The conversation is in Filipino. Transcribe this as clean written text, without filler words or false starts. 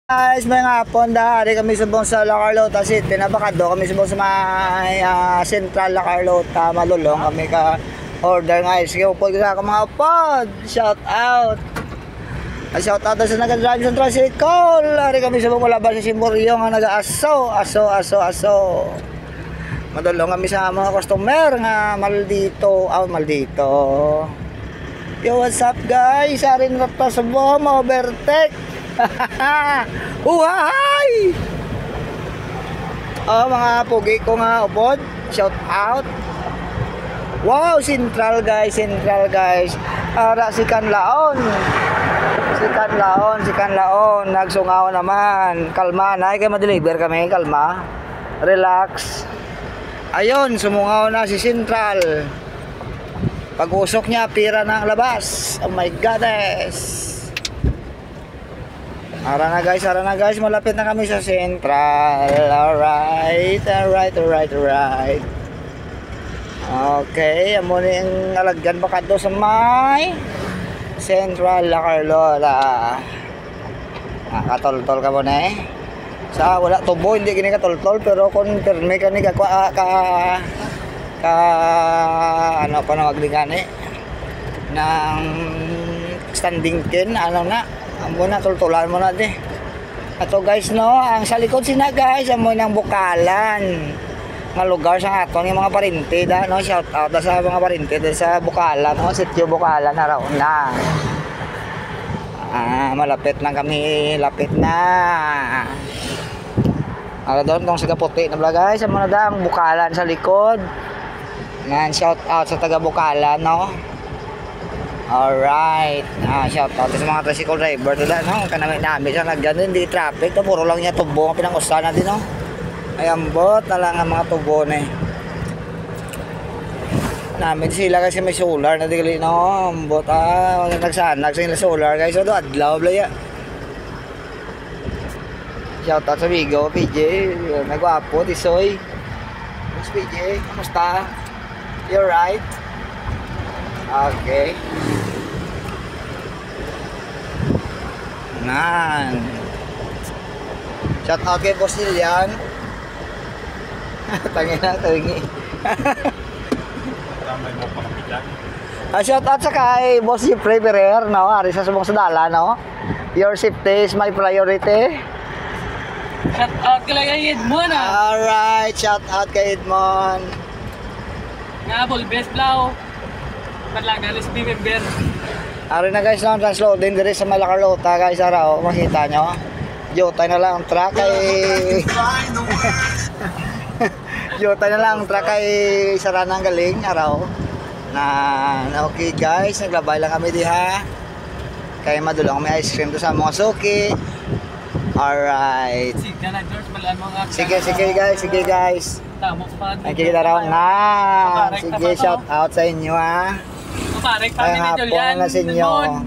Guys, may hapon dari kami subong sa La Carlota City. Napakado kami subong sa may Central La Carlota. Malulong kami ka order nga. Sige, upod ko sa ako mga upod. Shout out. Shout out sa nag-drive sa tricycle. Dari kami subong malabas sa Simboryo nga nag-aso. Aso. Madulong kami sa mga customer nga maldito. Maldito. Yo, what's up guys? Arin rata subong overtake. Uhay! Mga pugi ko nga upod. Shout out. Wow, Central guys. Ara si Kanlaon. Nagsungaw naman. Kalma na, kaya ma-deliver kami. Kalma. Relax. Ayun, sumungaw na si Central. Pag-usok niya, pira na ang labas. Oh my goddess. Ara na guys, malapit na kami sa Central. Alright. Okay, amo ni ang alagyan baka do sa may Central La Carlota. Katol-tol ka mo na eh. Sa wala tubo, hindi gini katol-tol, pero confirme ka ni ano pa na magligani ng standing kin, ano na. Amo na tultulan mo na di. Ato guys no, ang sa likod sina guys, amo nang Bukalan. Nga lugar sa aton ng mga parinti da no, shout out sa mga parinti sa Bukalan no, sitio Bukalan na raw na. Malapit na kami, lapit na. Doon tong sa puti na bla guys, amo na da ang Bukalan sa likod. Ngan shout out sa taga Bukalan no. Alright, shout out sa mga tricycle driver nila, no? Kanami sa naggan hindi traffic, to puro lang niya tubo, pinangusta na din, no? Ay ambot na lang ang mga tubo na eh. Namin sila kasi may solar na dili, no? Ambot, nagsanag sa solar, guys, so do adlaw blaya. Shout out sa Vigo, PJ, nagwapo, Tisoy. Thanks PJ, kamusta? You're right? Okay. Nan. Shout out kay Boss Lilian. Tangin na, taringi. Shout out sa kay Boss Jeffrey Ferrer, no? Ari sa subong sa dala, no? Your safety is my priority. Shout out kay Edmond, Alright, shout out kay Edmond. Nga, best blow. Padlaga list member. Ari na guys, no, transloading diri sa La Carlota guys, araw, makita nyo. Jotay na lang ang truck kay Jotay na lang ang truck kay Saranang galing araw. Na okay guys, naglabay lang kami diha. Kaya madulang kami ice cream to sa mga suki. Alright. Sige guys. Tamo pa. Nakikita raw na. Sige, shout out sa inyo ha. Parek pa ni Julian. Na sa inyo.